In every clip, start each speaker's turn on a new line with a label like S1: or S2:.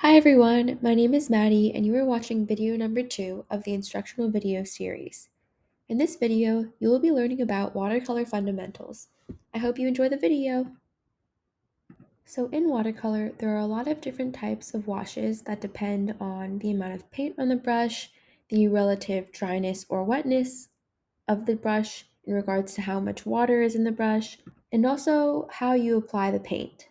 S1: Hi everyone, my name is Maddie and you are watching video number 2 of the instructional video series. In this video, you will be learning about watercolor fundamentals. I hope you enjoy the video. So in watercolor, there are a lot of different types of washes that depend on the amount of paint on the brush, the relative dryness or wetness of the brush in regards to how much water is in the brush, and also how you apply the paint.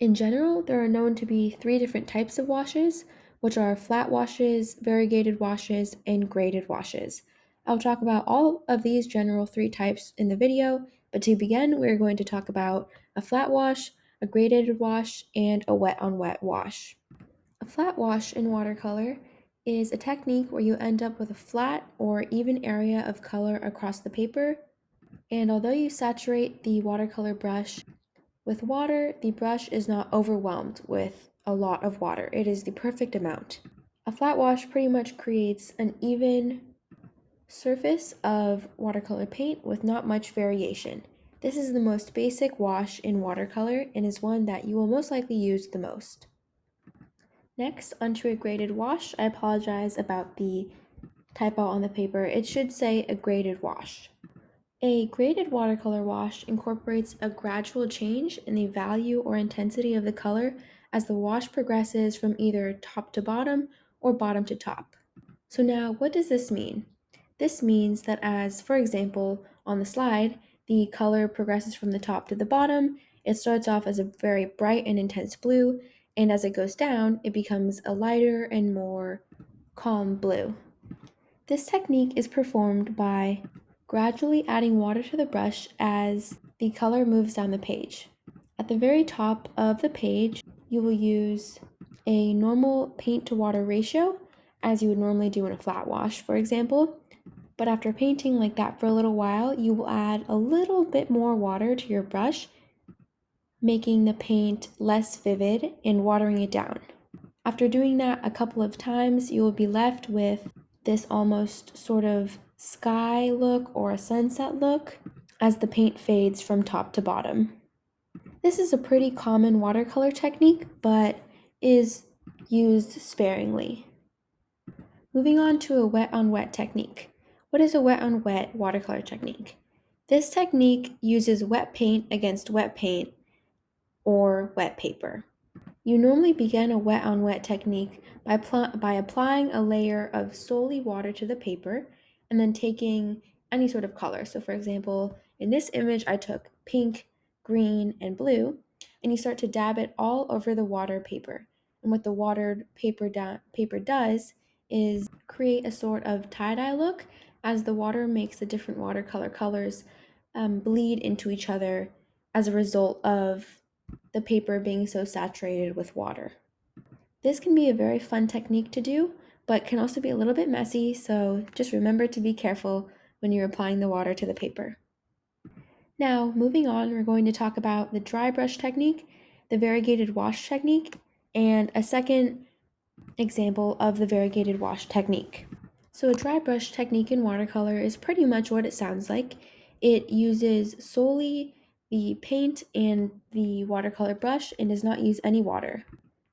S1: In general, there are known to be 3 different types of washes, which are flat washes, variegated washes, and graded washes. I'll talk about all of these general 3 types in the video, but to begin, we're going to talk about a flat wash, a graded wash, and a wet-on-wet wash. A flat wash in watercolor is a technique where you end up with a flat or even area of color across the paper, and although you saturate the watercolor brush with water, the brush is not overwhelmed with a lot of water. It is the perfect amount. A flat wash pretty much creates an even surface of watercolor paint with not much variation. This is the most basic wash in watercolor and is one that you will most likely use the most. Next, onto a graded wash. I apologize about the typo on the paper. It should say a graded wash. A graded watercolor wash incorporates a gradual change in the value or intensity of the color as the wash progresses from either top to bottom or bottom to top. So now, what does this mean? This means that as, for example, on the slide, the color progresses from the top to the bottom, it starts off as a very bright and intense blue, and as it goes down, it becomes a lighter and more calm blue. This technique is performed by gradually adding water to the brush as the color moves down the page. At the very top of the page, you will use a normal paint to water ratio, as you would normally do in a flat wash, for example. But after painting like that for a little while, you will add a little bit more water to your brush, making the paint less vivid and watering it down. After doing that a couple of times, you will be left with this almost sort of sky look or a sunset look as the paint fades from top to bottom. This is a pretty common watercolor technique, but is used sparingly. Moving on to a wet-on-wet technique. What is a wet-on-wet watercolor technique? This technique uses wet paint against wet paint or wet paper. You normally begin a wet-on-wet technique by applying a layer of solely water to the paper and then taking any sort of color. So for example, in this image, I took pink, green, and blue, and you start to dab it all over the water paper. And what the watered paper does is create a sort of tie-dye look as the water makes the different watercolor colors bleed into each other as a result of the paper being so saturated with water. This can be a very fun technique to do, but can also be a little bit messy, so just remember to be careful when you're applying the water to the paper. Now, moving on, we're going to talk about the dry brush technique, the variegated wash technique, and a second example of the variegated wash technique. So a dry brush technique in watercolor is pretty much what it sounds like. It uses solely the paint and the watercolor brush and does not use any water.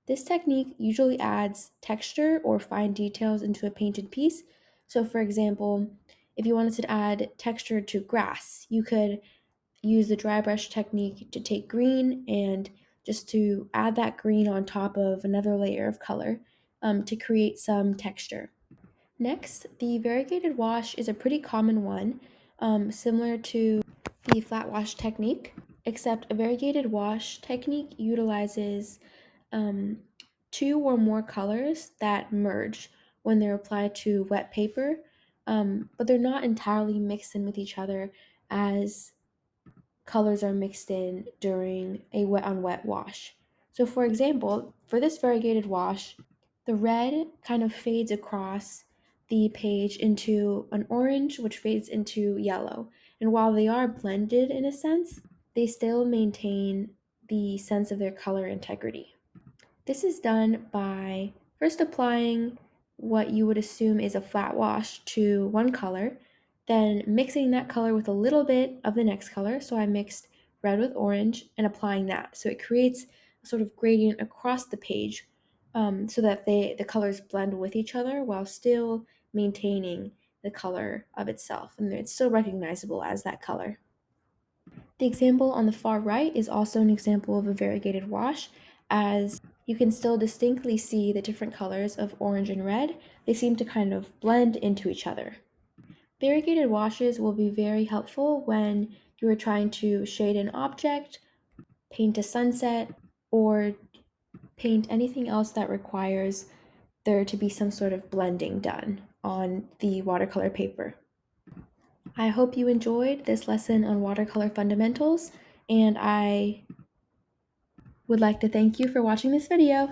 S1: This technique usually adds texture or fine details into a painted piece. So for example, if you wanted to add texture to grass, you could use the dry brush technique to take green and just to add that green on top of another layer of color to create some texture. Next, the variegated wash is a pretty common one, similar to the flat wash technique, except a variegated wash technique utilizes um, 2 or more colors that merge when they're applied to wet paper, but they're not entirely mixed in with each other as colors are mixed in during a wet on wet wash. So, for example, for this variegated wash, the red kind of fades across the page into an orange, which fades into yellow. And while they are blended in a sense, they still maintain the sense of their color integrity. This is done by first applying what you would assume is a flat wash to one color, then mixing that color with a little bit of the next color. So I mixed red with orange and applying that. So it creates a sort of gradient across the page so that the colors blend with each other while still maintaining the color of itself, and it's still recognizable as that color. The example on the far right is also an example of a variegated wash, as you can still distinctly see the different colors of orange and red. They seem to kind of blend into each other. Variegated washes will be very helpful when you are trying to shade an object, paint a sunset, or paint anything else that requires there to be some sort of blending done on the watercolor paper. I hope you enjoyed this lesson on watercolor fundamentals, and I would like to thank you for watching this video.